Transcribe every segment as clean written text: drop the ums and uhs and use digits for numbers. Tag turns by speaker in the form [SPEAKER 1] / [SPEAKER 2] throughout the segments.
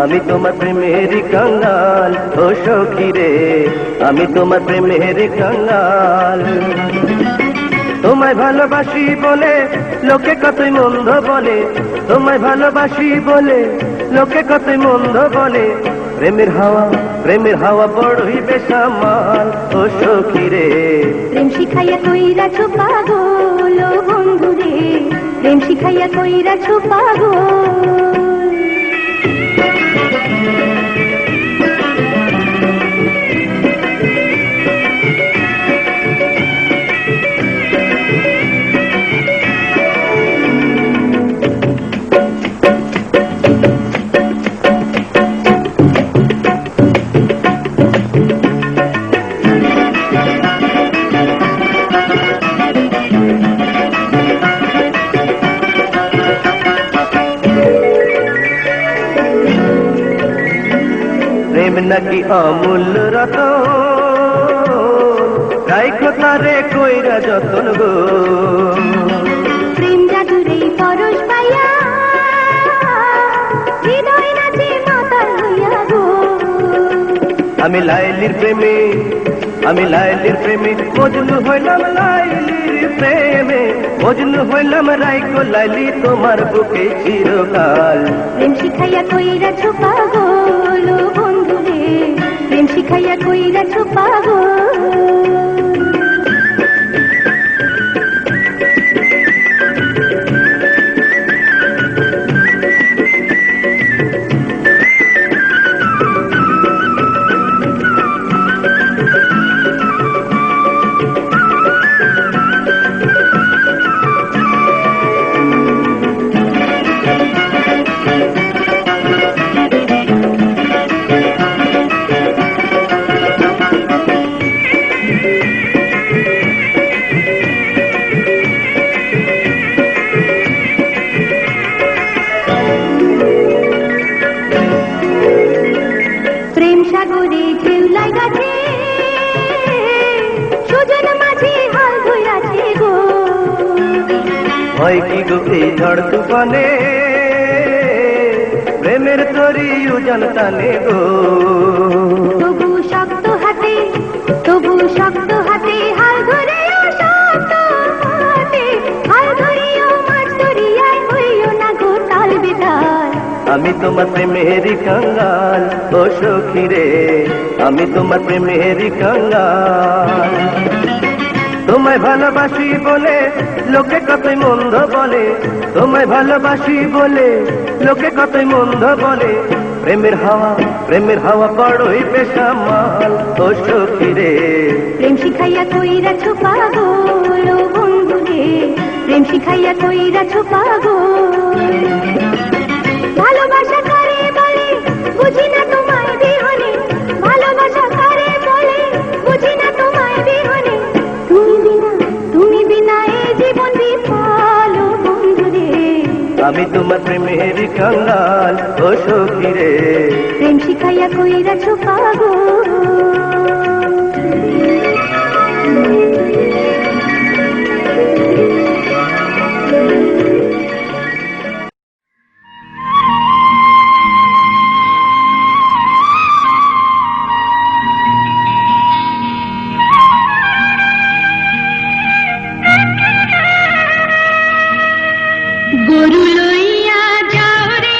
[SPEAKER 1] আমি তোমার প্রেমের কাঙ্গাল ও সখী রে, আমি তোমার প্রেমের কাঙ্গাল। তোমায় ভালোবাসি বলে লোকে কতই মন্দ বলে, তোমায় ভালোবাসি বলে লোকে কতই মন্দ বলে। প্রেমের হাওয়া বড়ই বেসামাল ও সখী রে।
[SPEAKER 2] প্রেম শিখাইয়া কইরাছো পাগল ও বন্ধু রে, প্রেম শিখাইয়া কইরাছো পাগল।
[SPEAKER 1] প্রেম নাকি অমূল্য রতন, রাইখো তারে কইরা যতন গো।
[SPEAKER 2] প্রেম জাদুরে পরশ পাইয়া হৃদয় নাচে মাতাল হইয়া গো।
[SPEAKER 1] আমি লাইলির প্রেমে মজনু হইলাম, লাইলির প্রেমে মজনু হইলাম। রাইখো লাইলি তোমার বুকে চিরকাল।
[SPEAKER 2] প্রেম শিখাইয়া কইরাছো পাগল ও বন্ধু রে, প্রেম শিখাইয়া কইরাছো পাগল। প্রেম সাগরে ঢেউ লাগাছে, সুজন মাঝে হাল ধইরাছে গো।
[SPEAKER 1] হয় কি গো এই ঝড় তুফানে, প্রেমের তরি উজান টানে গো।
[SPEAKER 2] তবু শক্ত হাতে হাল ধরে, শক্ত হাতে হাল ধরিও মাছ ধরিয়ায় হইও না গো তাল বেতাল।
[SPEAKER 1] আমি তোমার প্রেমের কাঙ্গাল ও সখী রে, আমি তোমার প্রেমের কাঙ্গাল। তোমায় ভালোবাসি বলে লোকে কতই মন্দ বলে, তোমায় ভালোবাসি বলে লোকে কতই মন্দ বলে। প্রেমের হাওয়া বড়ই বেসামাল ও সখী রে।
[SPEAKER 2] প্রেম শিখাইয়া কইরাছো পাগল ও বন্ধু রে, প্রেম শিখাইয়া কইরাছো পাগল। ভালোবাসা কারে বলে বুঝি না তোমায় বিহনে, ভালোবাসা কারে বলে বুঝি না তোমায় বিহনে। তুমি বিনা এই জীবন বিফল ও বন্ধু রে।
[SPEAKER 1] আমি তোমার প্রেমের কাঙ্গাল ও সখী রে।
[SPEAKER 2] প্রেম শিখাইয়া কইরাছো পাগল। গরু লইয়া যাও রে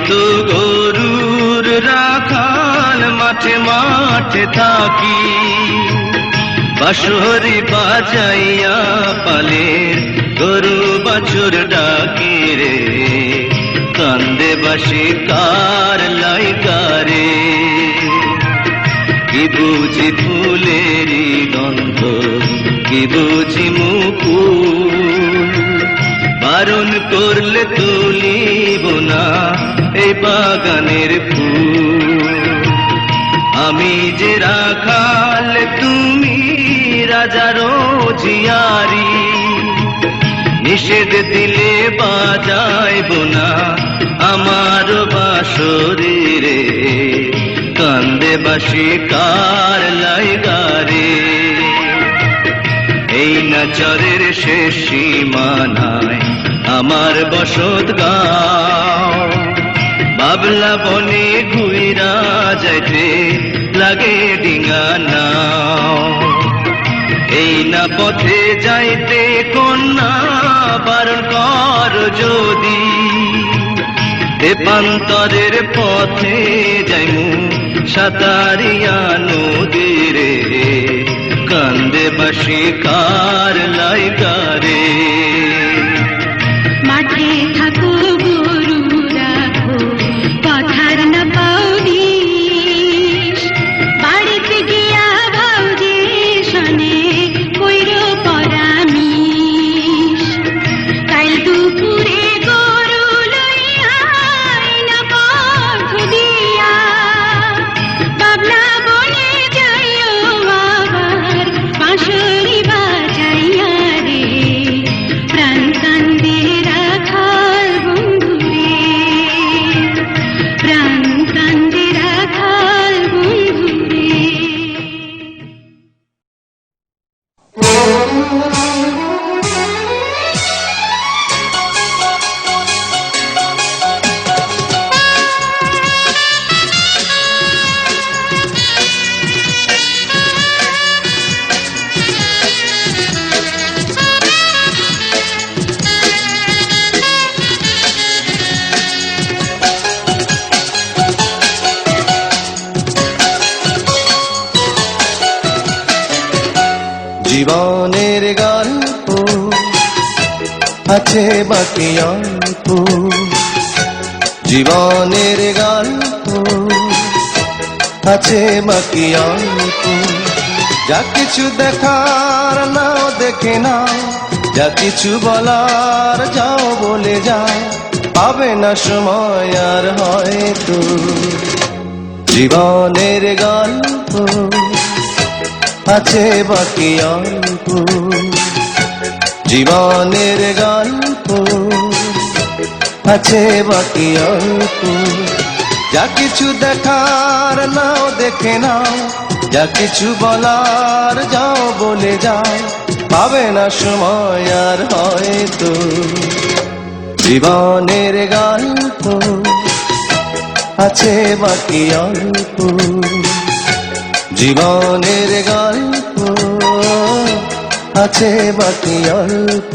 [SPEAKER 1] তো গরুর রাখাল মাঠে মাঠে থাকি বাঁশরি বাজাইয়া পালের গরু বাছুর ডাকি রে কান্দে বাঁশি কার লাইকারে কি বুঝি ফুলেরই গন্ধ কি বুঝি মুকুল বারণ করলে তুলিব না এই বাগানের ফুল আমি যে রাখাল তুমি রাজারও জিয়ারি নিষেধ দিলে বাজাইব না আমার বাঁশরি রে কান্দে বাঁশি কার লাইগারে এই নাচরের শেষ সীমানায় আমার বসত গাঁও বাবলা বনে ঘুইরা যাইতে লাগে ডিঙা নাও এই না পথে যাইতে কন্যা বারণ কর যদি দেবান্তরের পথে যাইমু সাতারিয়া নদীরে কান্দে বাঁশি কার লাইগারে
[SPEAKER 2] মাঠে থাকো গরু রাখো কথার না পাউনিস বাড়িতে গিয়া ভাউজে শোনে কইরো পরামিস কাল দুপুরে গরু লইয়া না পথ দিয়া বাবলা বনে যাইও আবার বাঁশরি বাজাইয়া রে প্রাণ কান্দে রাখাল বন্ধু রে প্রাণ কান্দে রাখাল বন্ধু রে
[SPEAKER 1] জীবনের গল্প আছে বাকি অল্প জীবনের গল্প আছে বাকি অল্প যা কিছু দেখার নাও দেখে নাও যা কিছু বলার যাও বলে যাও পাবে না সময় আর হয়তো জীবনের গল্প আছে বাকি অল্প জীবনের গল্প আছে বাকি অল্প যা কিছু দেখার নাও দেখে নাও যা কিছু বলার যাও বলে যাও পাবে না সময় আর হয়তো জীবনের গল্প আছে বাকি অল্প জীবনের গল্প আছে বাকি অল্প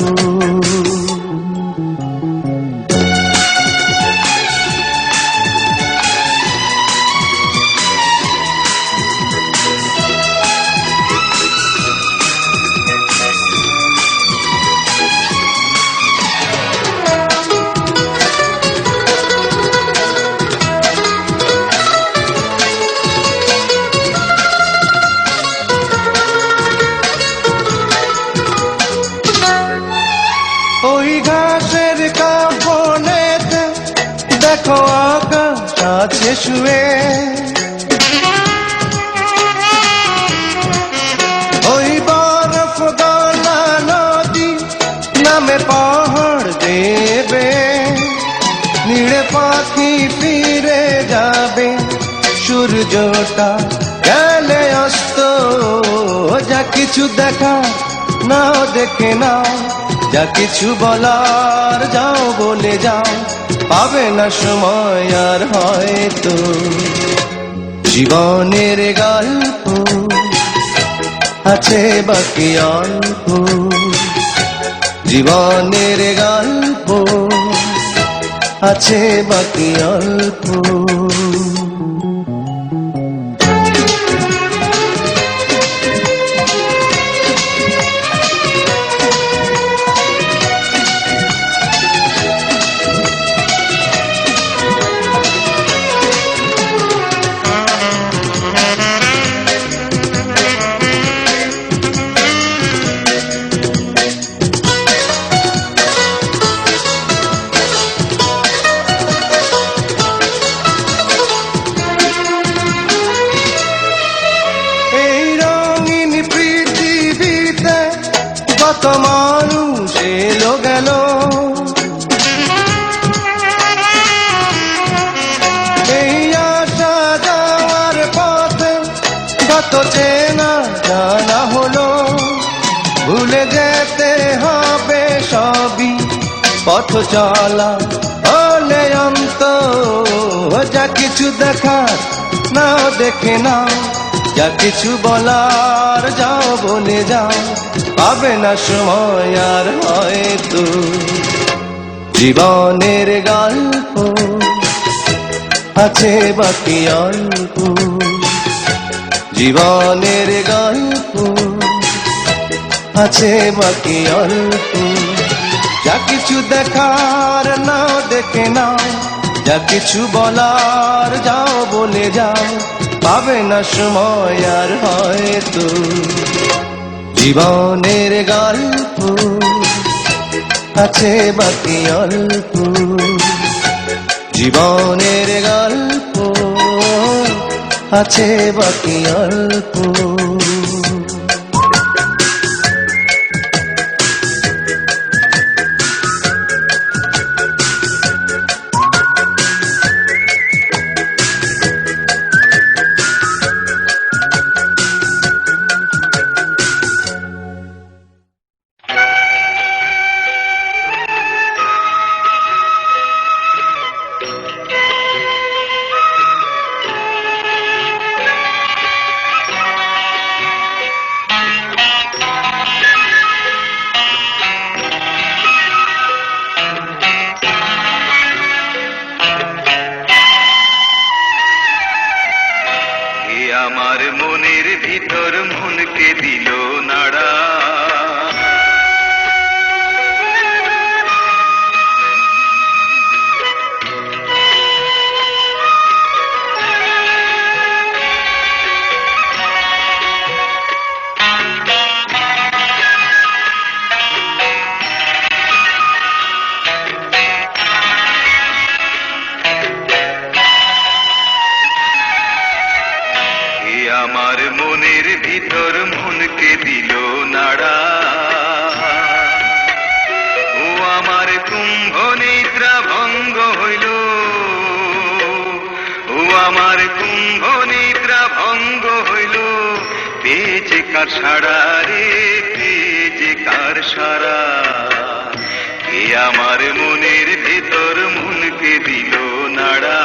[SPEAKER 1] ওই ঘাসের কাপড়েতে দেখো আকাশ আছে শুয়ে ওই বরফ গলা নদী নামে পাহাড় দেবে নীড়ে পাখি ফিরে যাবে সূর্যটা গেলে অস্ত যা কিছু দেখা নাও দেখে নাও যা কিছু বলার যাও বলে যাও পাবে না সময় আর হয়তো জীবনের গল্প আছে বাকি অল্প জীবনের গল্প আছে বাকি অল্প। কত মানুষ এলো গেল, এই আসা যাওয়ার পথে কত চেনা জানা হলো। ভুলে যেতে হবে সবই পথ চলা হলে অন্ত, যা কিছু দেখার নাও দেখে নাও, যা কিছু বলার যাও বলে যাও, পাবে না সময় আর হয়তো। জীবনের গল্প আছে বাকি অল্প, জীবনের গল্প আছে বাকি অল্প। যা কিছু দেখার নাও দেখে নাও, যা কিছু বলার যাও বলে যাও, পাবে না সময় আর হয়তো। জীবনের গল্প আছে বাকি অল্প, জীবনের গল্প আছে বাকি অল্প।
[SPEAKER 3] আমার মনের ভিতর মনকে দিল নাড়া, আমার মনের ভিতর মনকে দিল নাড়া। ও আমার কুম্ভ নিদ্রা ভঙ্গ হইল, ও আমার কুম্ভ নিদ্রা ভঙ্গ হইল। পেয়েছে কার সারা রে, পেয়েছে কার সারা। কে আমার মনের ভিতর মনকে দিল নাড়া।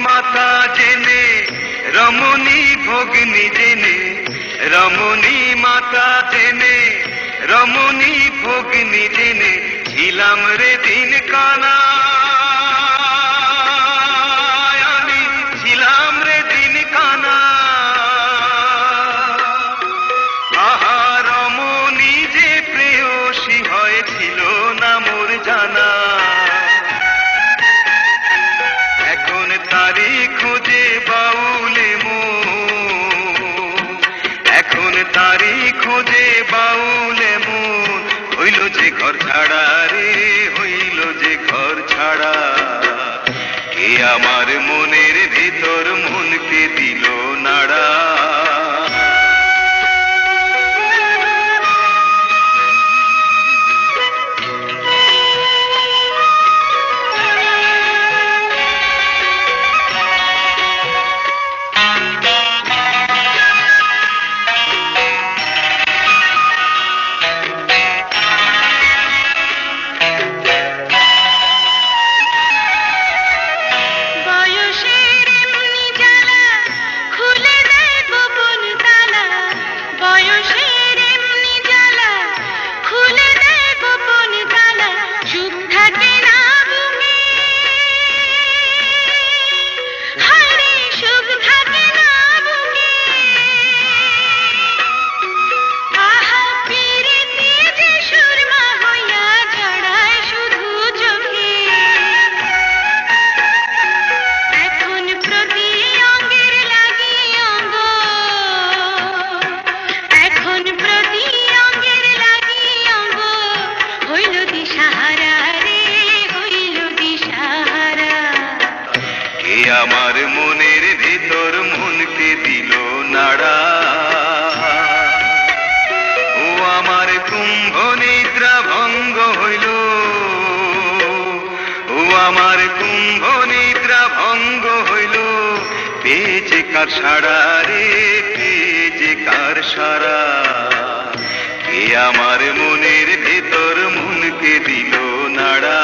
[SPEAKER 3] মাতা জেনে রমণী ভগ্নী জেনে, রমণী মাতা জেনে রমণী ভগ্নী জেনে, ছিলাম রে দিন কানা, আমি ছিলাম রে দিন কানা। আহা রমণী যে প্রেয়সী হয়েছিল না মোর জানা, এখন তারি খোঁজে বাউলে মন, এখন তারি খোঁজে বাউলে মন। হইল যে ঘর ছাড়া রে, হইল যে ঘর ছাড়া। কে আমার মনের ভিতর মনকে দিল নাড়া। এ যে কার সারা রে, এ যে কার সারা, কে আমার মনের ভেতর মনকে দিল নাড়া।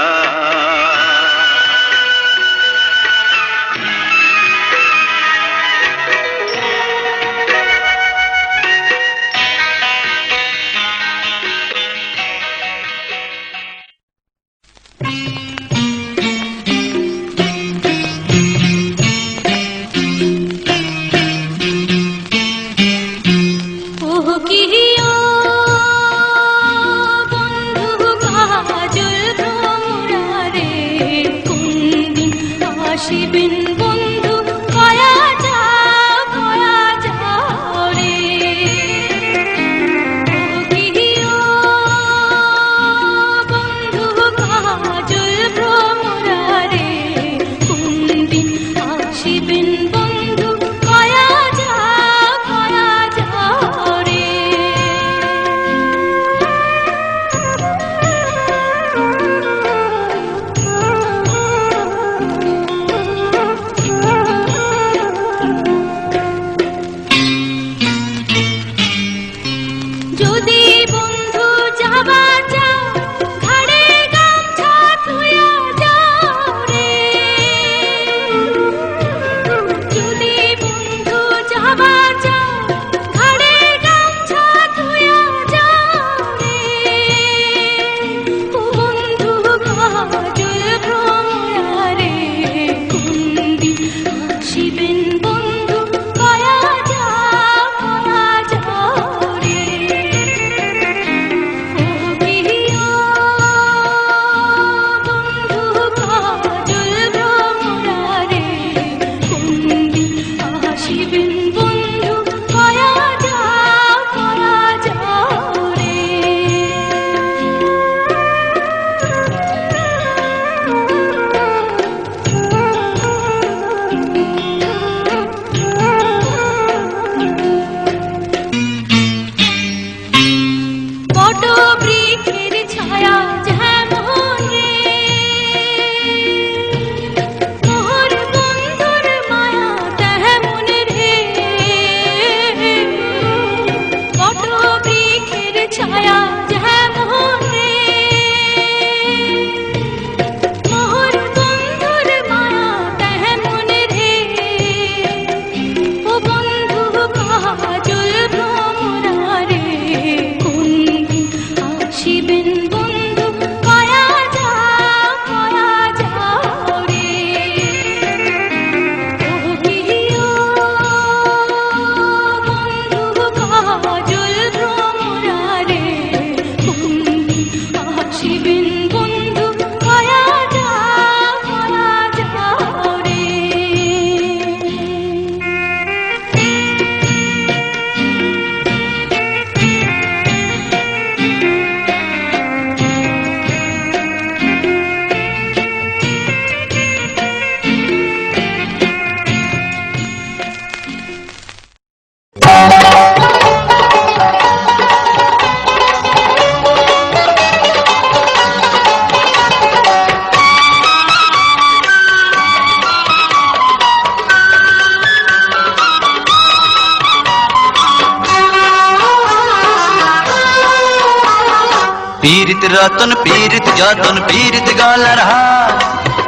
[SPEAKER 4] पीरित रतन पीरित যতন পীরিত গলার হার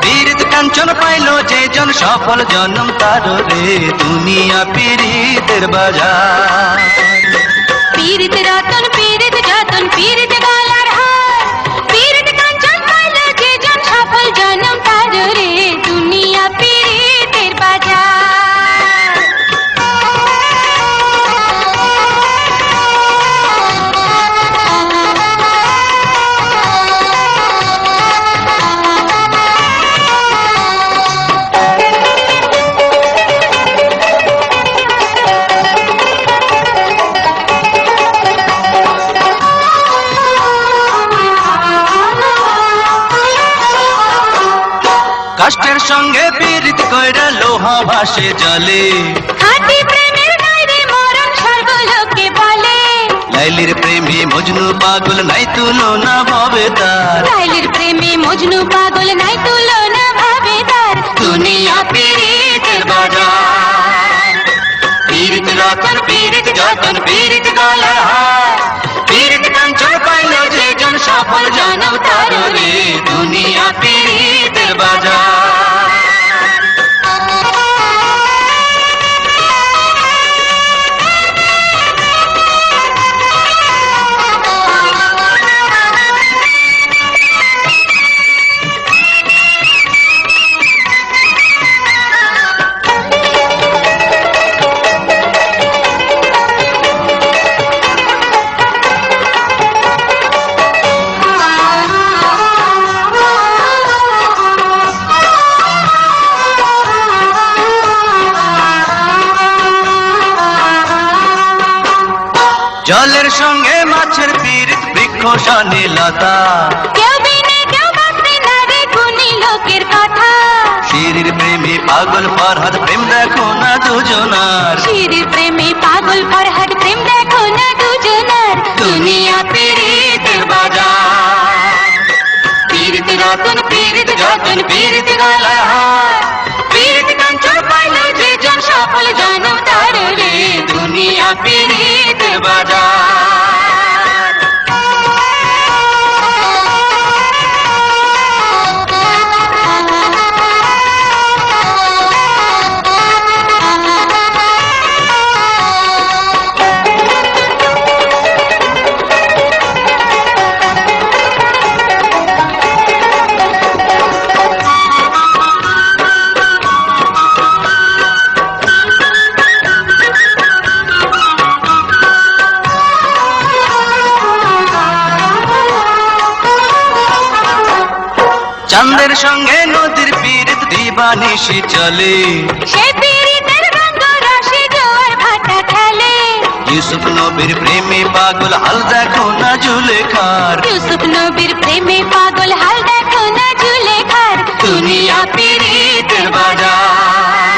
[SPEAKER 4] পীরিত কাঞ্চন পাইলো যে জন সফল জনম তার রে দুনিয়া পীরিতের বাজার
[SPEAKER 2] পীরিত রতন পীরিত যতন পীরিত গলার হার পীরিত কাঞ্চন পাইলো যে জন সফল জনম তার রে দুনিয়া পীরিতের বাজার
[SPEAKER 4] কষ্টের সঙ্গে পীড়িত কইরা লোহা ভাসে জলে
[SPEAKER 2] খাঁটি প্রেমের গাইরে মরণ সর্বলোকে বলে
[SPEAKER 4] লাইলির প্রেমে মজনু পাগল নাই তুলনা ভাবে তার
[SPEAKER 2] লাইলির প্রেমে মজনু পাগল নাই তুলনা ভাবে তার দুনিয়া পীরিতের বাজার
[SPEAKER 4] গলার হার পীড়িত কাঞ্চন পাইল যে জন সফল জনম তার রে দুনিয়া পীড়িতের বাজার জলের সঙ্গে মাছের পীড়িত বৃক্ষ শালীলতা
[SPEAKER 2] কেউ বিনে কেউ বাঁচবে না রে গুণী লোকের কথা
[SPEAKER 4] শিরির প্রেমে পাগল ফরহাদ প্রেম দেখো না দুজনার
[SPEAKER 2] শিরির প্রেমে পাগল ফরহাদ প্রেম দেখো না দুজনার
[SPEAKER 4] দুনিয়া পীড়িতের বাজার পীড়িত রতন পীড়িত যতন পীড়িত গলার হার পীড়িত কাঞ্চন পাইল যে জন সফল জনম তার রে দুনিয়া পীড়িতের বাজার চাঁদের সঙ্গে নদীর পীড়িত দিবানিশি চলে
[SPEAKER 2] সে পীড়িতের রঙ্গ রসে জোয়ার ভাটা খেলে
[SPEAKER 4] ইউসুফ নবীর প্রেমে পাগল হাল দেখো না জুলেখার
[SPEAKER 2] ইউসুফ নবীর প্রেমে পাগল হাল দেখো না জুলেখার
[SPEAKER 4] দুনিয়া পীড়িতের বাজার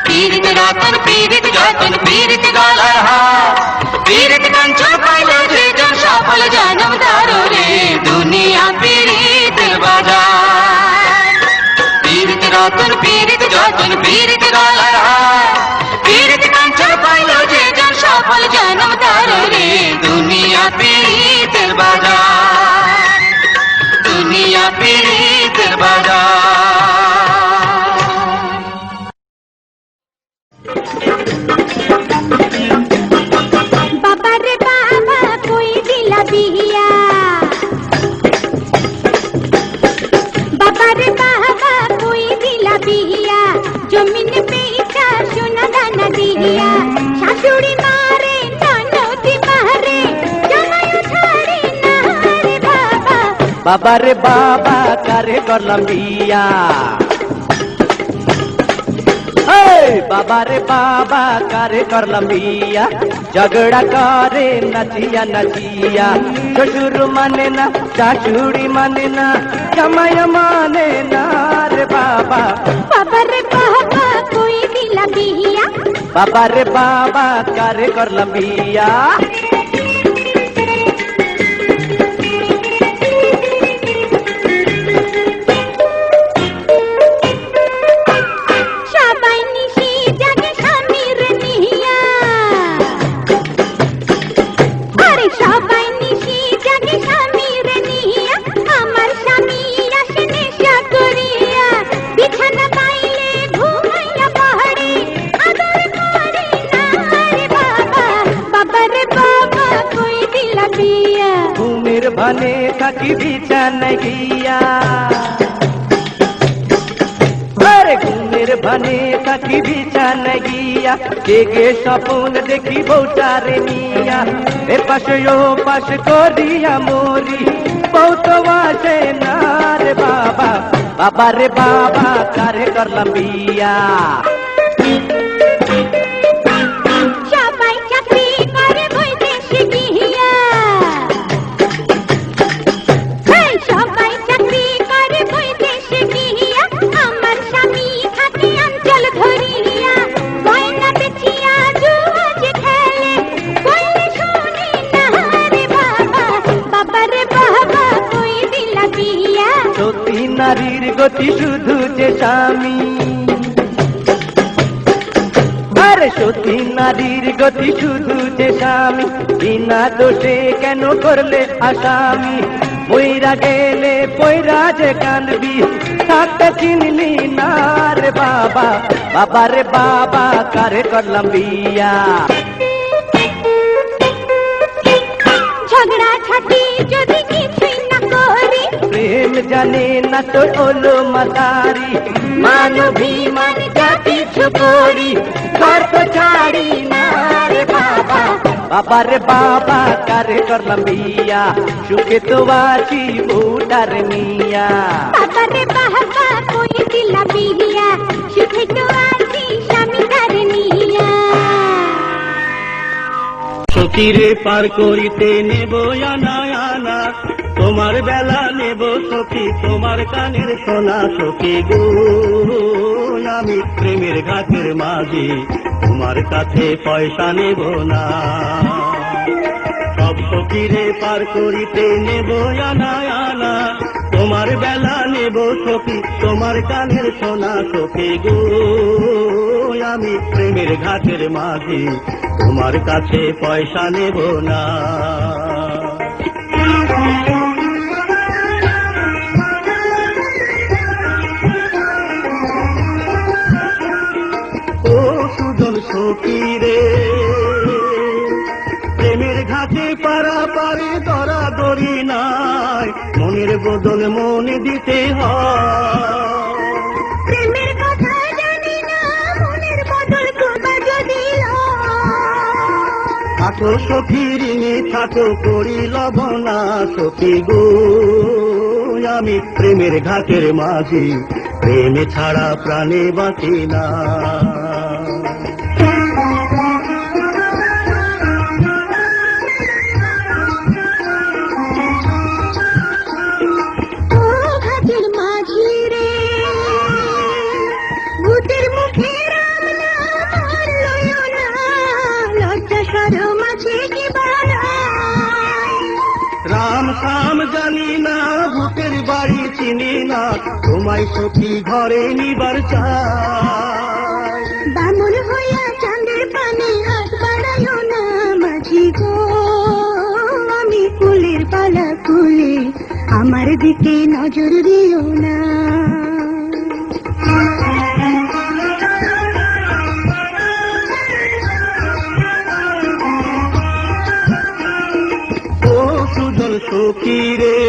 [SPEAKER 4] পীড়িত রতন পীড়িত যতন পীড়িত গলার হার পীড়িত কাঞ্চন পাইল যে জন সফল জনম তার রে দুনিয়া পীড়িতের বাজার পীড়িত রতন পীড়িত যতন পীড়িত গলার হার পীড়িত কাঞ্চন পাইল যে জন সফল জনম তার রে দুনিয়া পীড়িতের বাজার দুনিয়া পীড়িতের বাজার
[SPEAKER 2] बाबा रे बाबा कोई दिला बिया बाबा रे बाबा कोई दिला बिया जमीन पे इच्छा सोना दाना दिया शाশুড়ি मारे ननदी मारे जमाई छाड़ी ना रे बाबा
[SPEAKER 1] बाबा रे बाबा कारे करलाम बिया बाबा रे बाबा कारे करलाम बिया झगड़ा करे नचिया नचिया শ্বশুর মানে না শাশুড়ি মানে না জামাই মানে না রে বাবা
[SPEAKER 2] बाबा रे बाबा कोई दिला बिया
[SPEAKER 1] बाबा रे बाबा कारे करलाम बिया
[SPEAKER 2] সবাই নিশি জাগে স্বামীর নিয়া আরে সবাই নিশি জাগে স্বামীর নিয়া আমার স্বামী আসে নেশা করিয়া বিছানা পাইলে ঘুমাইয়া পাহাড়ে আদর করে না রে বাবা বাবা রে বাবা কই দিলা বিয়া
[SPEAKER 1] ঘুমের ভানে থাকি বিছানায় গিয়া ঘুমের ভানে থাকি বিছানায় গিয়া জেগে স্বপ্ন দেখি বউটারে নিয়া এ পাশে ও পাশ করিয়া মরি বউ তো আসে না রে বাবা বাবা রে বাবা কারে করলাম বিয়া
[SPEAKER 2] সবাই চাকরি করে বৈদেশে গিয়া সবাই চাকরি করে বৈদেশে গিয়া আমার স্বামী থাকে অঞ্চল ধরিয়া গয়না বেচিয়া জুয়াজ খেলে কইলে শুনে না রে বাবা বাবা রে বাবা কই দিলা বিয়া
[SPEAKER 1] সতী নারীর গতি শুধু যে স্বামী আরে সতী নারীর গতি শুধু যে স্বামী, বিনা দোষে কেন করলে আসামি? পইরা গেলে পইরা যে কানবি, থাকতে চিনলি না রে বাবা, বাবা রে বাবা কারে করলাম বিয়া।
[SPEAKER 2] ঝগড়া ছাটি যদি কিছুই না করি,
[SPEAKER 1] প্রেম জানে না তো ওলো মাতারি, মানভিমান যা কিছু করি, ঘর তো ছাড়ি না রে বাবা, বাবা রে বাবা কারে করলাম বিয়া, সুখে তো আছি উটার মিয়া।
[SPEAKER 2] বাবা রে বাবা কই দিলা বিয়া, সুখে তো আছি স্বামী তার নিয়া।
[SPEAKER 1] সখীরে পার করিতে নেব আনা আনা, তোমার বেলা নেব সখী তোমার কানের সোনা। সখী গো আমি প্রেমের ঘাটের মাঝি, তোমার কাছে পয়সা নেব না। সব সখীরে পার করিতে নেব আনা আনা, তোমার বেলা নেব সখী তোমার কানের সোনা। সখী গো আমি প্রেমের ঘাটের মাঝি, তোমার কাছে পয়সা নেব না। ও সুজন সখী রে, প্রেমের ঘাটে পারাপারে দরাদরি নাই, মনের বদল মনে দিতে হয়।
[SPEAKER 2] প্রেমের কথা জানি না, মনের বদল করবা যদি
[SPEAKER 1] থাকো সখী ঋণে থাকো করি লবনা। সখী গো আমি প্রেমের ঘাটের মাঝি, প্রেমে ছাড়া প্রাণে বাঁচি না।
[SPEAKER 2] ও ঘাটের মাঝি রে, ভূতের মুখে রাম নাম লইও না, লজ্জা শরম আছে কি বাড়ায়।
[SPEAKER 1] রাম সাম জানি না, ভূতের বাড়ি চিনি না, তোমায় সখী ঘরে নিবার চাই।
[SPEAKER 2] বামন হইয়া চাঁদের পানে হাত বাড়াইও না মাঝি গো, আমি ফুলের পালা খুলে আমার দিকে নজর দিও না।
[SPEAKER 1] ও সুজন সখী রে,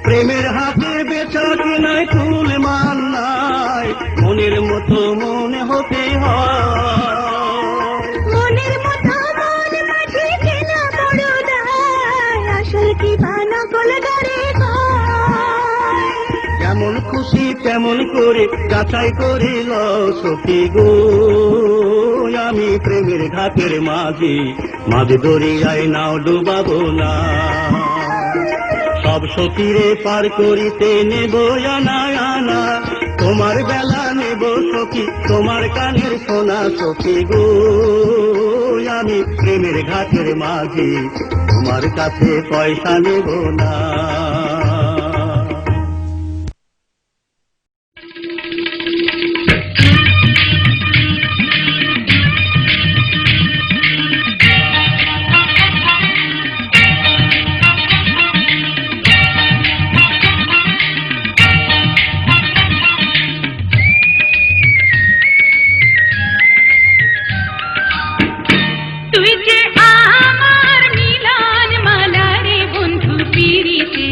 [SPEAKER 1] প্রেমের হাতে বেচা কেনায় ফুল মান নাই, মনের মতো মনে হতে হয়।
[SPEAKER 2] মনের মতো মন মাঝে কেনা বড় দায়, আসল কি বানকল গারে কয়।
[SPEAKER 1] যেমন খুশি তেমন করে যাচাই করিল সখী গো আমি প্রেমের ঘাটের মাঝি, মাঝ দরিয়ায় নাও ডুবাবো না। সব সখীরে পার করিতে নেব আনা আনা, তোমার বেলা নেব সখী তোমার কানের সোনা। সখী গো আমি প্রেমের ঘাটের মাঝি, তোমার কাছে পয়সা নেব না।
[SPEAKER 2] তুই যে আমার মিলন মালা রে বন্ধু পিরিতে,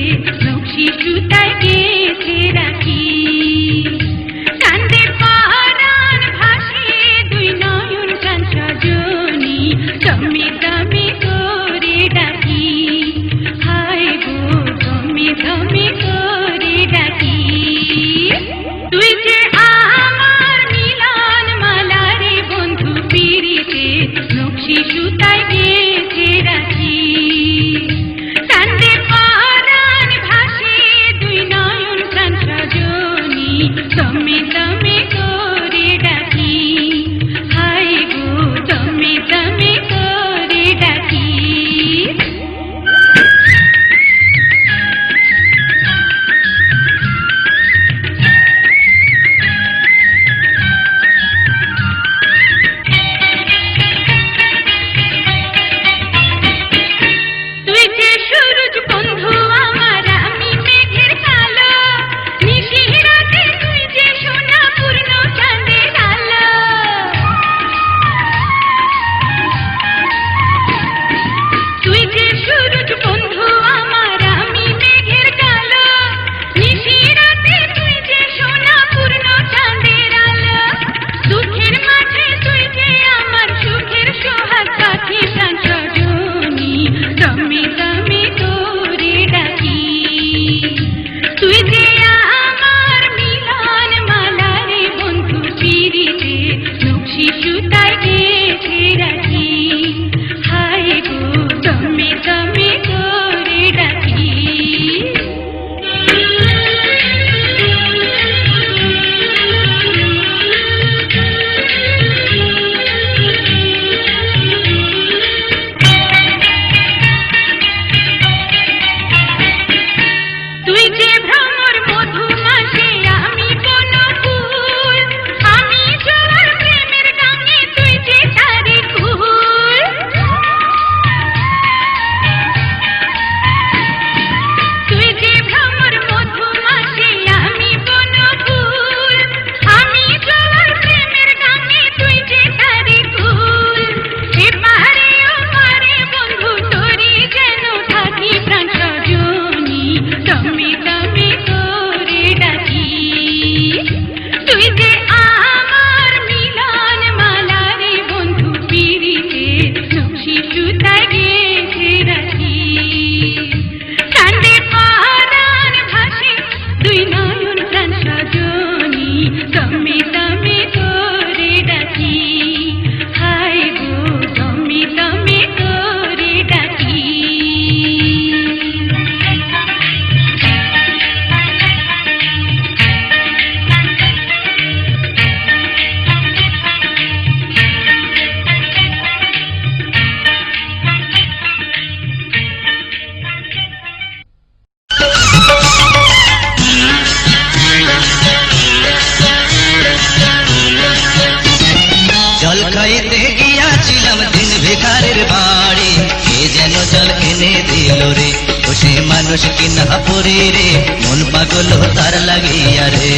[SPEAKER 4] রে ও সে মানুষ কিনা পরি রে মন পাগল তার লাগিয়া রে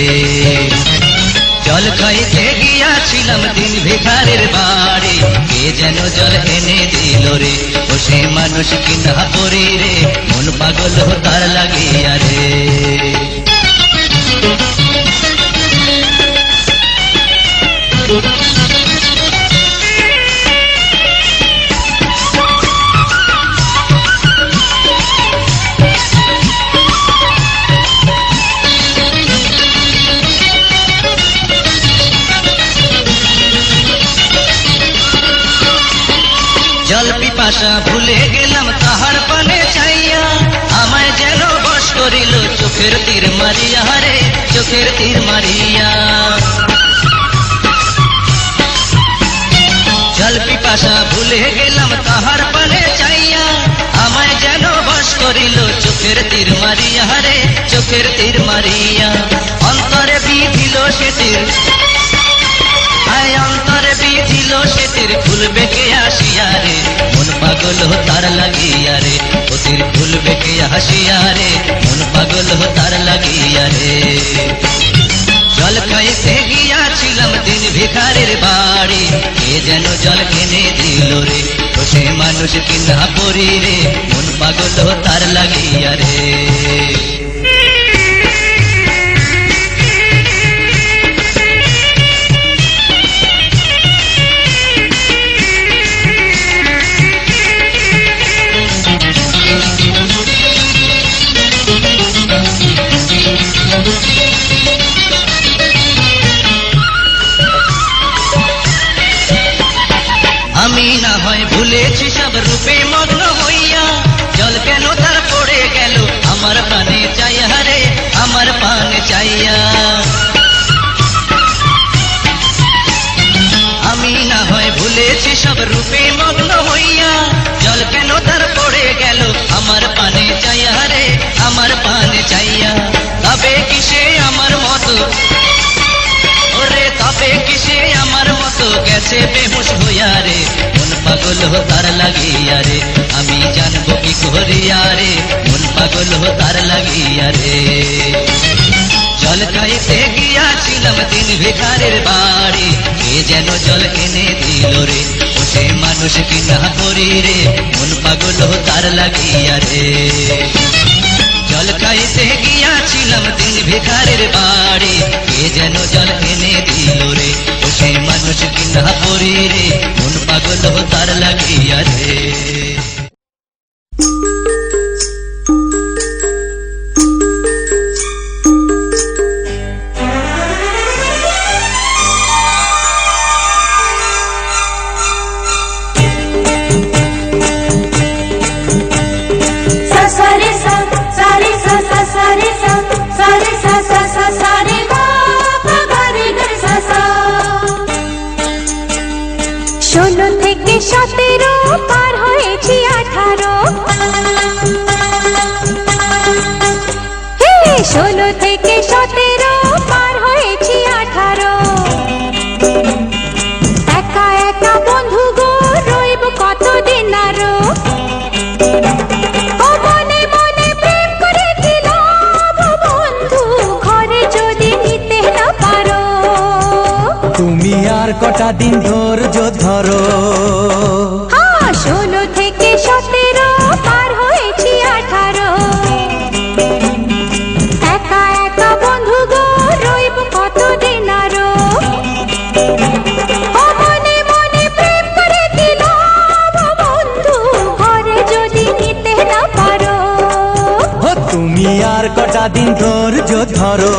[SPEAKER 4] জল খাইতে গিয়াছিলাম দিন ভিখারির বাড়ি কে যেন জল এনে দিল রে ও সে মানুষ কিনা পরি রে মন পাগল তার লাগিয়া রে জল পিপাসা ভুলে গেলাম তাহার পানে চাইয়া আমায় যেন বশ করিল চোখের তীর মারিয়া রে চোখের তীর মারিয়া জল পিপাসা ভুলে গেলাম তাহার পানে চাইয়া আমায় যেন বশ করিল চোখের তীর মারিয়া রে চোখের তীর মারিয়া অন্তরে বিধিল সে তীর আয় অন্তরে বিধিল সে তীর খুলবে কে আসিয়া রে মন পাগল তার লাগিয়া রে ও তীর খুলবে কে আসিয়া রে মন পাগল তার লাগিয়া রে জল খাইতে গিয়াছিলাম দিন ভিখারির বাড়ি কে যেন জল কিনে দিল রে ও সে মানুষ কিনা পরি রে মন পাগল তার লাগিয়া রে আমি না হয় ভুলেছি সব রূপে মগ্ন হইয়া জল কেন তার পড়ে গেল আমার পানে চাইয়া রে আমার পানে চাইয়া আমি না হয় ভুলেছি সব রূপে মগ্ন হইয়া জল কেন তার পড়ে গেল আমার পানে চাইয়া রে আমার পানে চাইয়া তবে কিসে আমার মতো ওরে তবে কিসে আমার মতো গেছে বেহুশ হইয়া রে মন পাগল তার লাগিয়া রে আমি জানবো কি করিয়া রে মন পাগল তার লাগিয়া রে জল খাইতে গিয়াছিলাম দিন ভিখারির বাড়ি কে যেন জল এনে দিল রে ও সে মানুষ কিনা পরি রে মন পাগল তার লাগিয়া রে জল খাইতে গিয়াছিলাম দিন ভিখারির বাড়ি কে যেন জল এনে দিল রে ও সে মানুষ কিনা পরি রে মন পাগল তার লাগিয়া রে
[SPEAKER 2] ষোলো থেকে 17 পার হয়েছি 18 ষোলো থেকে 17 পার হয়েছি 18 একা একা বন্ধু গো রইব কতদিন আরো ও মনে মনে প্রেম করেছিলাম বন্ধু ঘরে যদি নিতে না পারো
[SPEAKER 5] তুমি আর কটা দিন ধৈর্য ধরো
[SPEAKER 2] 16 থেকে 17 পার হয়েছি 18 একা একা বন্ধু গো রইব কতদিন আরো ও মনে মনে প্রেম করেছিলাম বন্ধু ঘরে যদি নিতে না পারো
[SPEAKER 5] ও তুমি আর কটা দিন ধৈর্য ধরো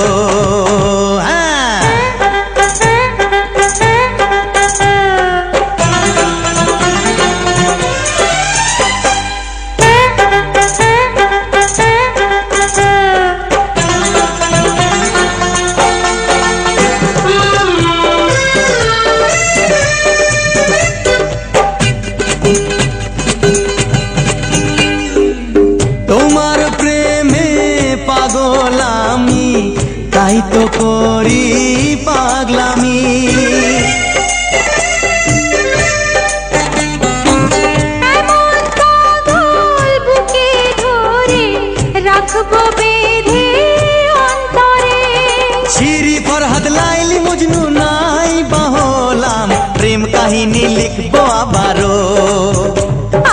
[SPEAKER 5] কাহিনী লিখবো আবারও,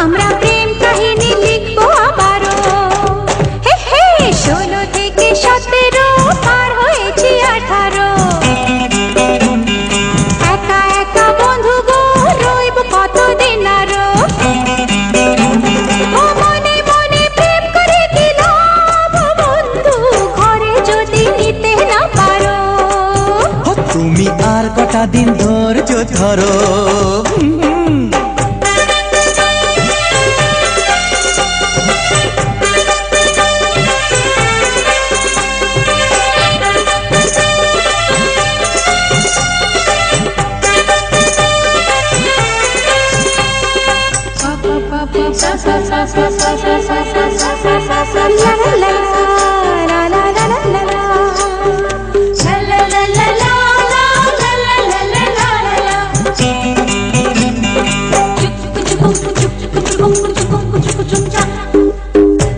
[SPEAKER 2] আমরা প্রেম কাহিনী লিখবো আবারও। হে হে 16 থেকে 17 পার হয়েছি 18, একা একা বন্ধু গো রইব কতদিন আরো। ও মনে মনে প্রেম করে কি লাভ বন্ধু, ঘরে যদি নিতে না পারো।
[SPEAKER 5] ও তুমি আর কটা দিন ধৈর্য ধরো।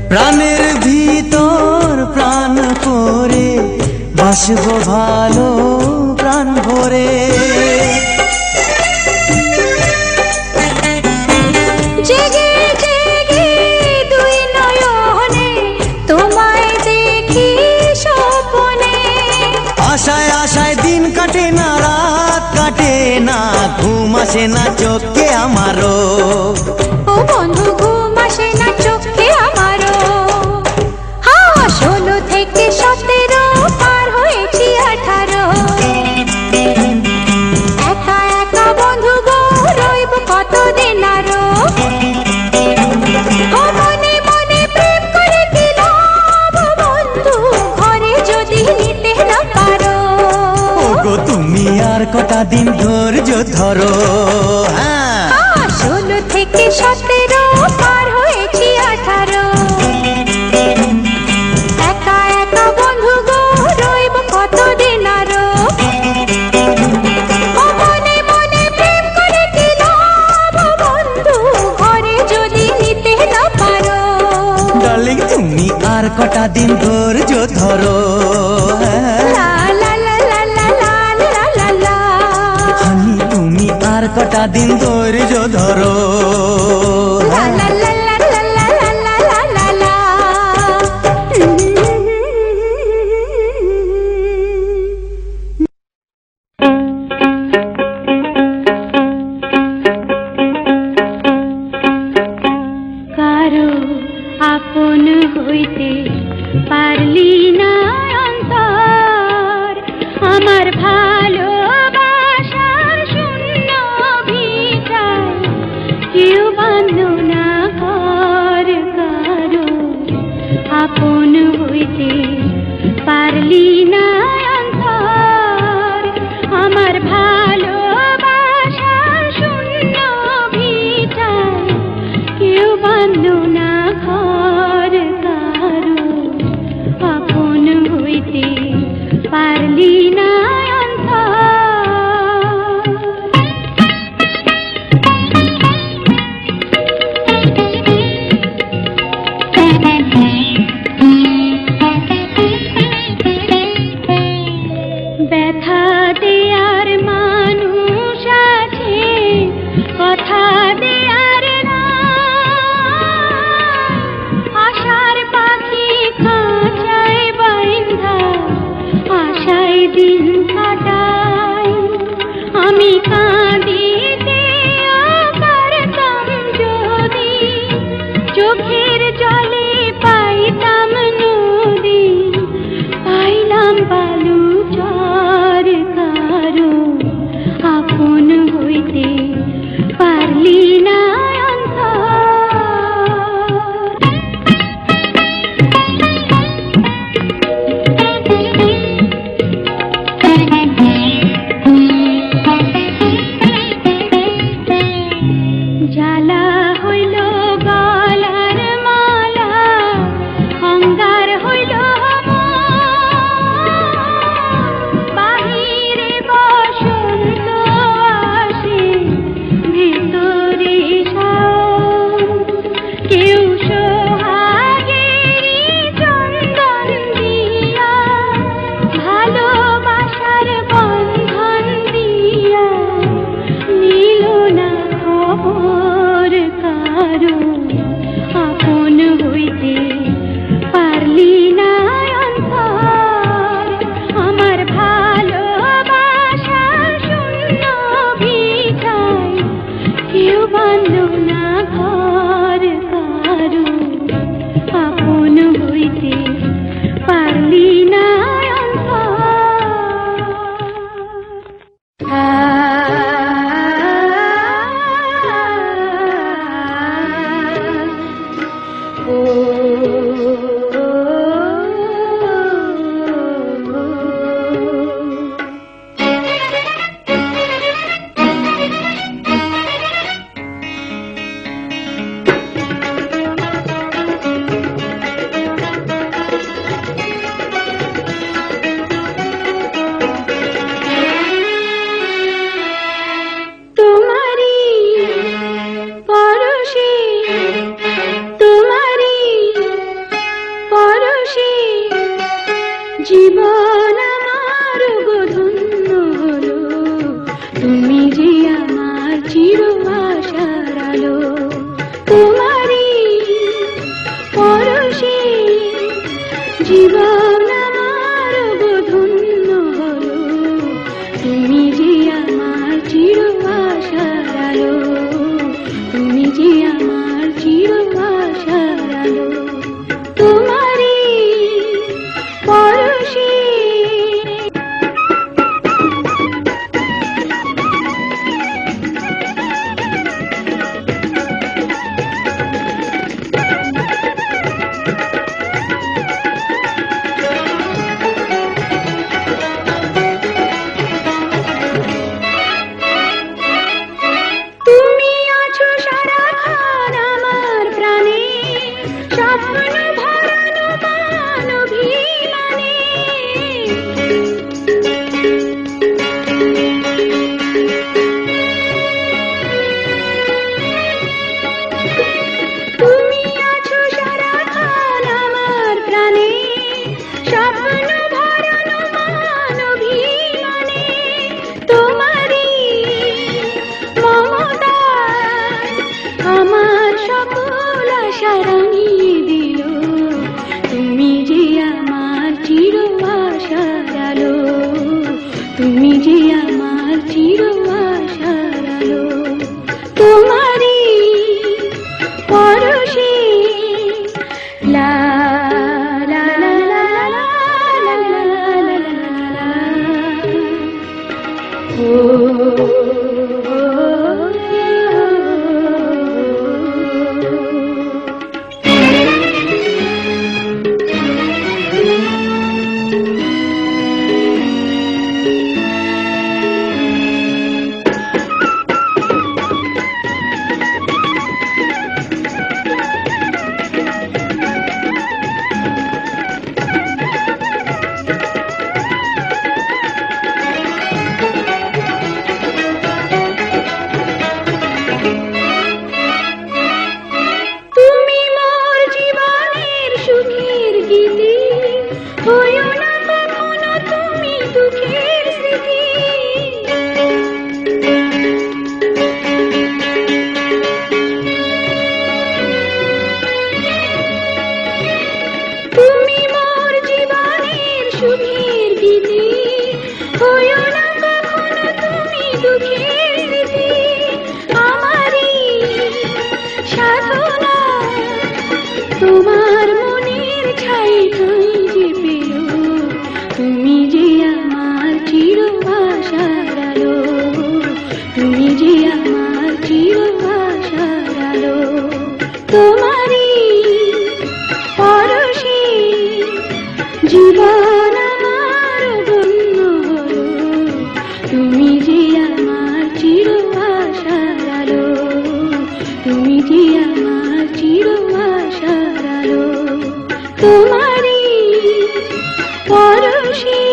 [SPEAKER 5] প্রাণের ভিতর প্রাণ করে বাসবো ভালো প্রাণ ভরে।
[SPEAKER 2] জেগে জেগে দুই নয়নে তোমায় দেখি স্বপ্নে,
[SPEAKER 5] আশায় আশায় দিন কাটে না রাত কাটে না, ঘুম আসে না চোখে আমারও।
[SPEAKER 2] ও বন্ধু ঘুম আসে না চোখে আমারও। হ্যাঁ 16 থেকে 17 পার হয়েছি 18, একা একা বন্ধু গো রইব কতদিন আরো। ও মনে মনে প্রেম করে কি লাভ বন্ধু, ঘরে যদি নিতে না পারো।
[SPEAKER 5] গো তুমি আর কটা দিন ধৈর্য ধরো। হ্যাঁ
[SPEAKER 2] 16 থেকে 17 পার হয়েছি 18, একা একা বন্ধু গো রইব কতদিন আরো। ও মনে মনে প্রেম করে কি লাভ বন্ধু, ঘরে যদি নিতে না পারো।
[SPEAKER 5] ডার্লিং তুমি আর কটা দিন ধৈর্য ধরো। হ্যাঁ
[SPEAKER 2] লা লা লা লা লা লা লা লা লা।
[SPEAKER 5] হানি তুমি আর কটা দিন ধৈর্য ধরো।
[SPEAKER 2] লা লা লা লা লা লা লা লা লা লা। কারো আপন হইতে পারলি না অন্তর, আমার ভালোবাসার শূন্য ভিটায় কেউ বাঁধল না ঘর। কারো আপন হইতে পারলি না অন্তর, আমার ভালোবাসার শূন্য ভিটায় কেউ বাঁধল না ঘর। কারো আপন হইতে পারলি না অন্তর। ব্যথা দেয়ার মানুষ আছে, কথা দেয়ার না। আশার পাখি খাঁচায় বাইন্ধা আশায় দিন কাটাই। আমি কাঁদিতে পারতাম যদি, চোখের জলে পাইতাম নদী, পাইলাম বালু চর। কারো আপন হইতে পারলি না জ্বালা হইল গলার মালা, অঙ্গার হইল বাহিরে বসন্ত আসে, চির আশার আলো তোমারই পরশে জীবন আমার ধন্য হলো তুমি যে আমার চির আশার আলো তুমি যে আমার চির আশার আলো তোমারই পরশে তুমি আছো সারাক্ষণ আমার প্রাণে স্বপ্ন ভরানো মান অভিমানে তুমি আছো সারাক্ষণ আমার প্রাণে স্বপ্ন ভরানো মান অভিমানে তোমারই মমতা আমার সকল আশা রাঙিয়ে দিল তুমি যে আমার চির আশার আলো তুমি যে আমার চির আশার আলো তোমারই পরশে লা লা লা লা লা লা লা লা লা তুমি মোর জীবনের সুখের গীতি হইও না কখনো তুমি দুঃখের স্মৃতি তুমি মোর জীবনের সুখের গীতি হইও না কখনো তুমি দুঃখের স্মৃতি আমারই সাধনা তোমার মনের ছাই ঠাই যে পেল তুমি যে আমার চির আশার আলো তুমি যে আমার চির আশার আলো তোমারই পরশে জীবন আমার ধন্য হলো তুমি যে আমার চির আশার আলো তুমি যে আমার চির আশার আলো তোমারই পরশে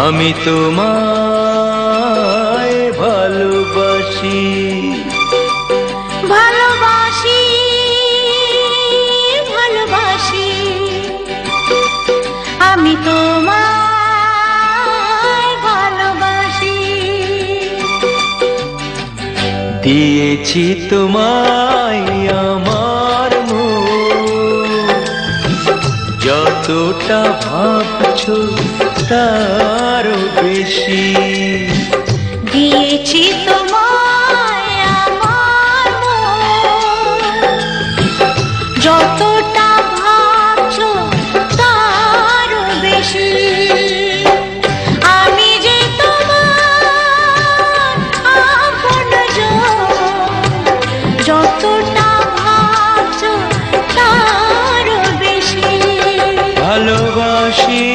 [SPEAKER 5] আমি তোমায় ভালোবাসি।
[SPEAKER 2] ভালোবাসি ভালোবাসি আমি তোমায় ভালোবাসি।
[SPEAKER 5] দিয়েছি তোমায় আমার মন, যতটা ভাবছো তারও বেশি।
[SPEAKER 2] দিয়েছি তোমায় আমার মন, যতটা ভাবছো তারও বেশি। আমি যে তোমার আপনজন, যতটা ভাবছো তারও বেশি।
[SPEAKER 5] ভালোবাসি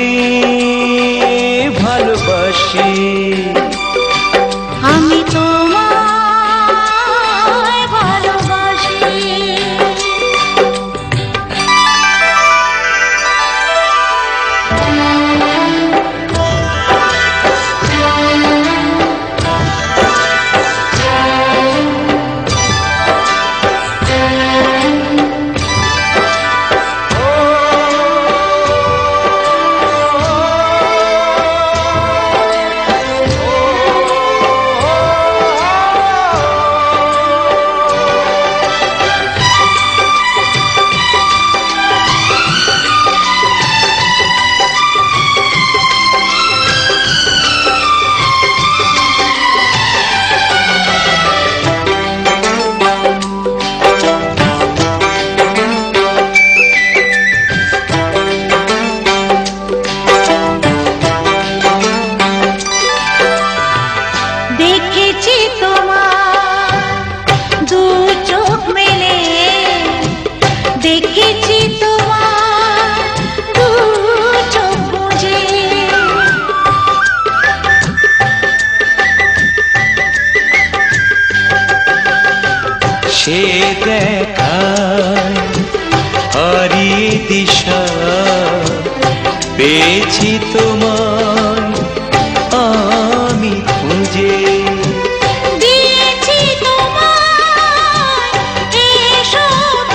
[SPEAKER 5] ভালোবাসি
[SPEAKER 2] আমি তোমায় ভালোবাসি। দেখেছি তোমার দু চোখ মেলে, দেখেছি তোমার দু চোখ বুঝে।
[SPEAKER 5] সে দেখায় হারিয়ে দিশা, পেয়েছি তোমায় আমি খুঁজে।
[SPEAKER 2] দিয়েছি তোমায় এসব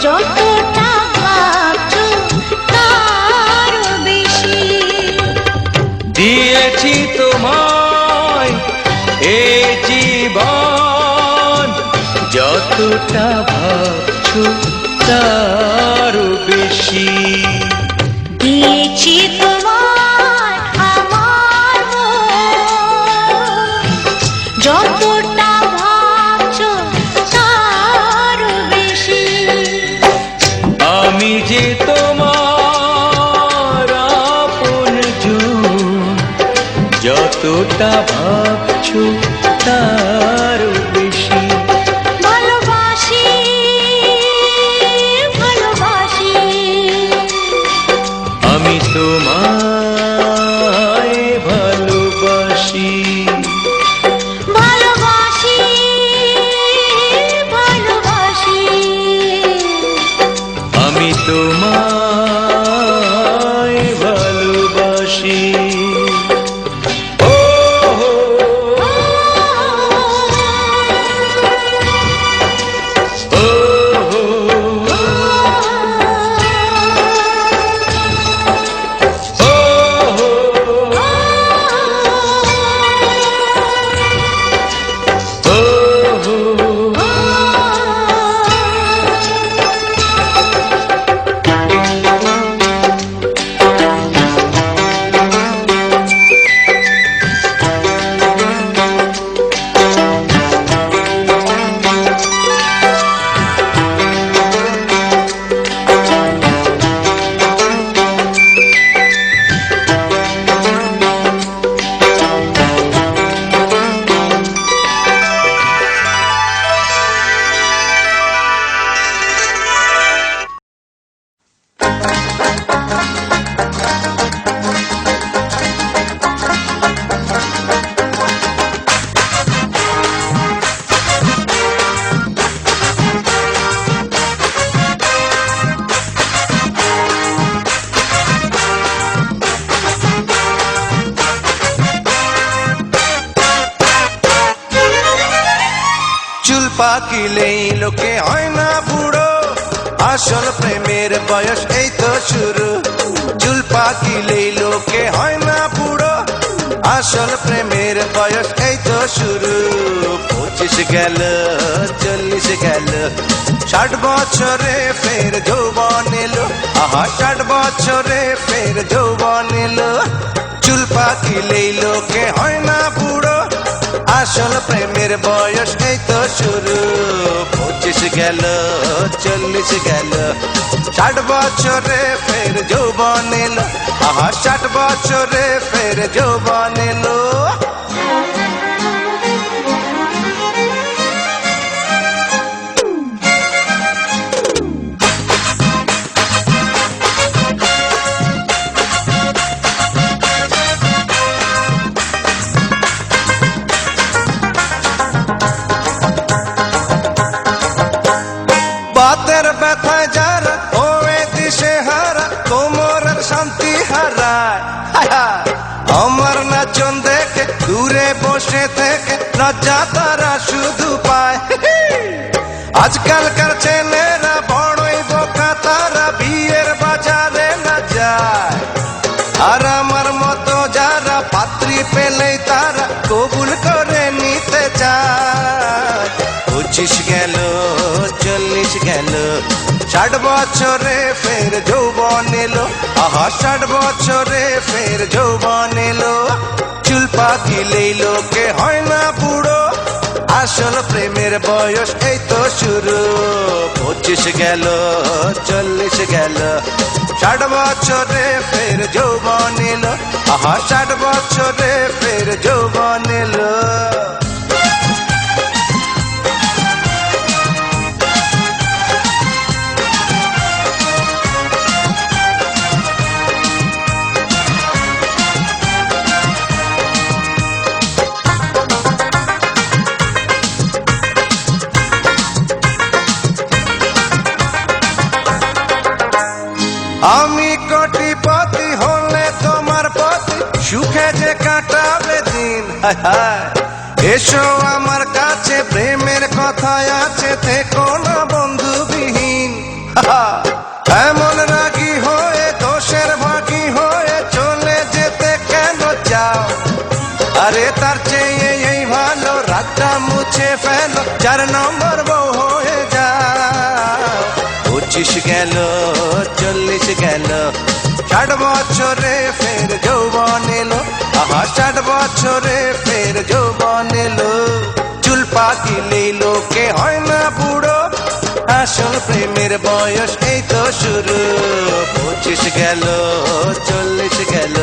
[SPEAKER 2] যতটা ভাবছো তারও বেশি।
[SPEAKER 5] দিয়েছি তোমায় এ জীবন, যতটা ভাবছো তারও বেশি।
[SPEAKER 2] দিয়েছি তোমায় আমার মন, যতটা ভাবছো তারও বেশি।
[SPEAKER 5] আমি যে তোমার আপনজন, যতটা ভাবছো তারও বেশি।
[SPEAKER 2] ভালোবাসি ভালোবাসি
[SPEAKER 5] আমি তোমায় ভালোবাসি।
[SPEAKER 2] ভালোবাসি ভালোবাসি
[SPEAKER 5] আমি তোমায় ভালোবাসি। ও হো, ও হো, ও
[SPEAKER 6] পাকিলেই লোকে হয় না বুড়ো, আসল প্রেমের বয়স এই তো শুরু। চুল পাকিলেই লোকে হয় না বুড়ো, আসল প্রেমের বয়স এই তো শুরু। 25 গেল 40 গেল, 60 বছরে ফের যৌবন এলো। আহা 60 বছরে ফের যৌবন এলো। চুল পাকিলেই লোকে হয় না বুড়ো, আসল প্রেমের বয়স এই তো শুরু। 25 গেল 40 গেল, 60 বছরে ফের যৌবন এলো। আহা 60 বছরে ফের যৌবন এলো। বাতের ব্যথায় যারা ওয়ে দিশে হারা, কোমরের শান্তি হারায়। আমার নাচন দেখে দূরে বসে থেকে লজ্জা তারা শুধু পায়। আজকালকার ছেলেরা বড়ই বোকা, তারা বিয়ের বাজারে না যায়। আর আমার মতো যারা পাত্রী পেলেই তারা কবুল করে নিতে চায়। 25 গেল 40 গেল, 60 বছরে ফের যৌবন এলো। আহা 60 বছরে ফের যৌবন এলো। চুল পাকিলেই লোকে হয় না বুড়ো, আসল প্রেমের বয়স এই তো শুরু। 25 গেল 40 গেল, 60 বছরে ফের যৌবন এলো। আহা 60 বছরে ফের যৌবন এলো। আমি কোটিপতি হলে তোমার পতি, সুখে যে কাটাবে দিন। এসো আমার কাছে, প্রেমের কথা আছে, থেকো না বন্ধুবিহীন। এমন রাগী হয়ে দোষের ভাগী হয়ে চলে যেতে কেন চাও? আরে তার চেয়ে এই ভালো রাগটা মুছে ফেলো, 4 নম্বর বউ হয়ে যাও। 25 গেল 40 গেল, 60 বছরে ফের যৌবন এলো। আহা 60 বছরে ফের যৌবন এলো। চুল পাকিলেই লোকে হয় না বুড়ো, আসল প্রেমের বয়স এই তো শুরু। 25 গেল 40 গেল,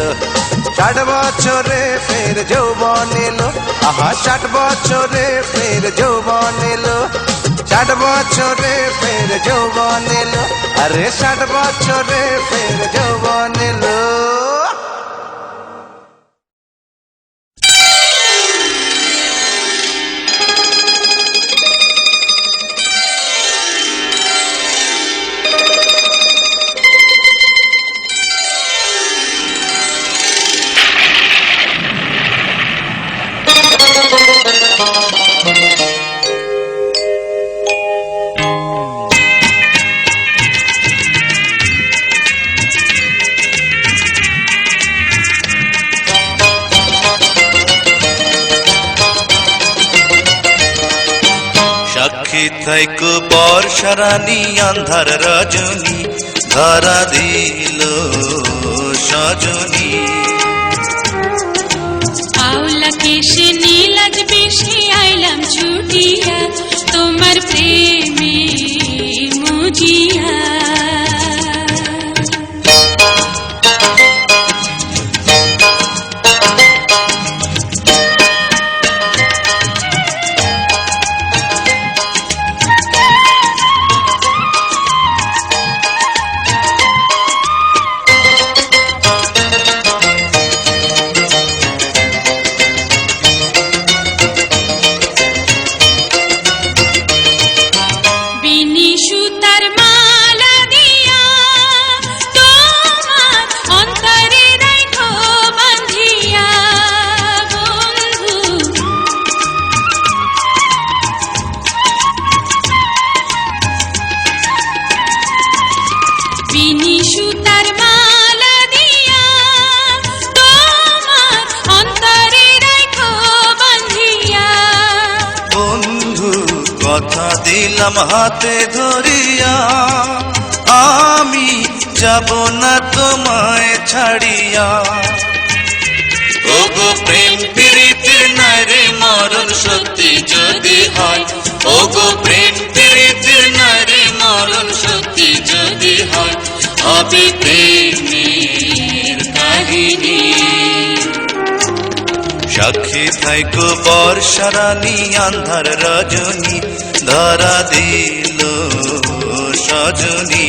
[SPEAKER 6] 60 বছরে ফের যৌবন এলো। আহা 60 বছরে ফের যৌবন এলো। 60 বছরে ফের যৌবন এলো। আরে 60 বছরে ফের যৌবন এলো।
[SPEAKER 4] সাক্ষী থাইকো বর্ষা রানী, আন্ধার রজনী ধরা দিল সজনী।
[SPEAKER 7] আওলা কেশে নীলাজ বেশি আইলাম ছুটিয়া, তোমার প্রেমে মুজিয়া। বিনি সুতার মালা
[SPEAKER 6] দিলাম হাতে ধরিয়া, আমি যাব না তোমায় ছাড়িয়া। ওগো প্রেম প্রীতির নারে মরণ সত্যি যদি হয়, ওগো প্রেম প্রীতির নারে মরণ সত্যি যদি হয়, হবে প্রেমের কাহিনী। সাক্ষী থাইকো বর্ষা রানী, আন্ধার রজনী ধরা দিল সজনী।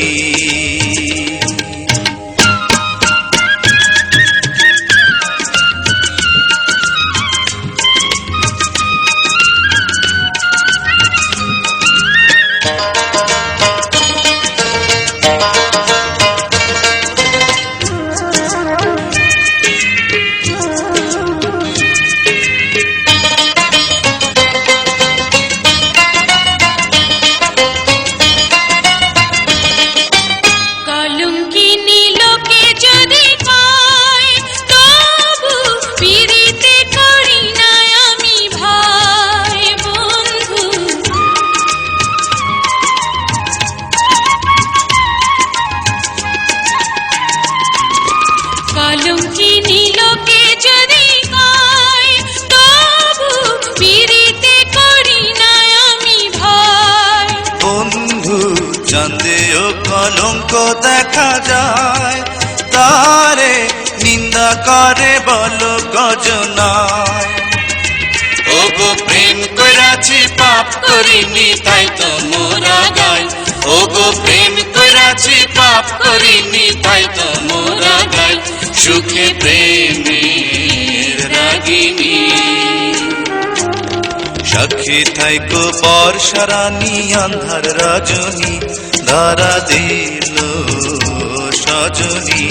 [SPEAKER 7] কলঙ্কিনী লোকে যদি পায়, তবু পিরিতে করি না আমি ভাই বন্ধু। কলঙ্কিনী লোকে যদি পায়, তবু পিরিতে করি না আমি ভাই
[SPEAKER 6] বন্ধু। চাঁদেও কলঙ্ক দেখা যায়, তারে নিন্দা করে বলো গজনায়। ওগো প্রেম কইরাছি পাপ করিনি তাই তো মোরা গাই, ওগো প্রেম কইরাছি পাপ করিনি তাই তো মোরা গাই, সুখে প্রেমের রাগিনী। সাক্ষী থাইকো বর্ষা রানী, আন্ধার রজনী ধরা দিল সজনী।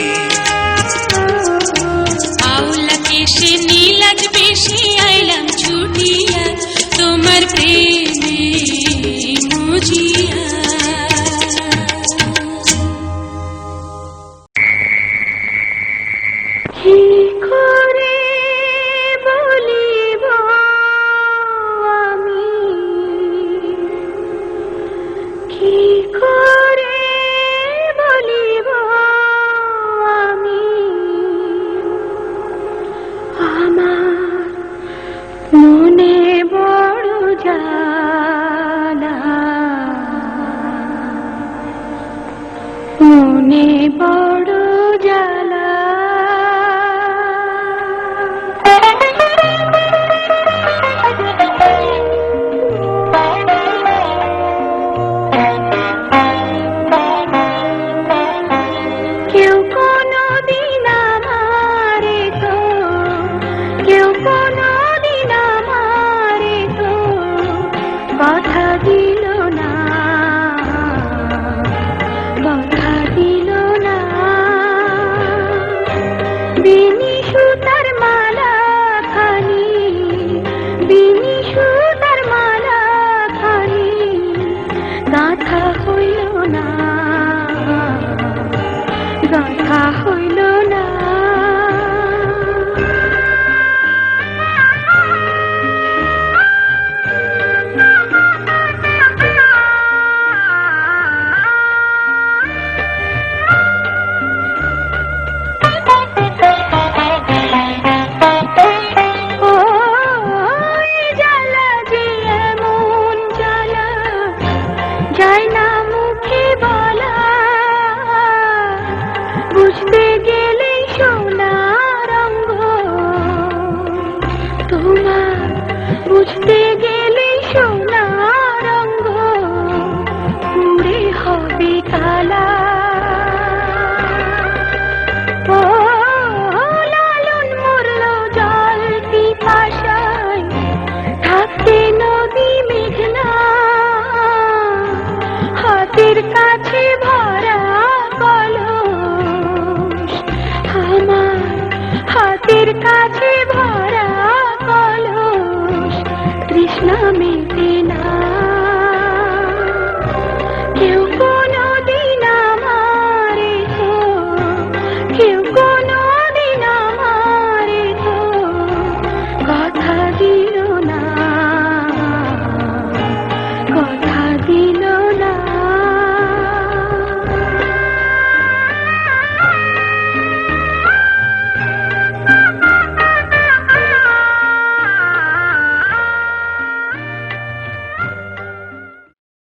[SPEAKER 7] আওলা কেশে নীলাজ বেশি আইলাম ছুটিয়া, তোমার প্রেমে মুজিয়া।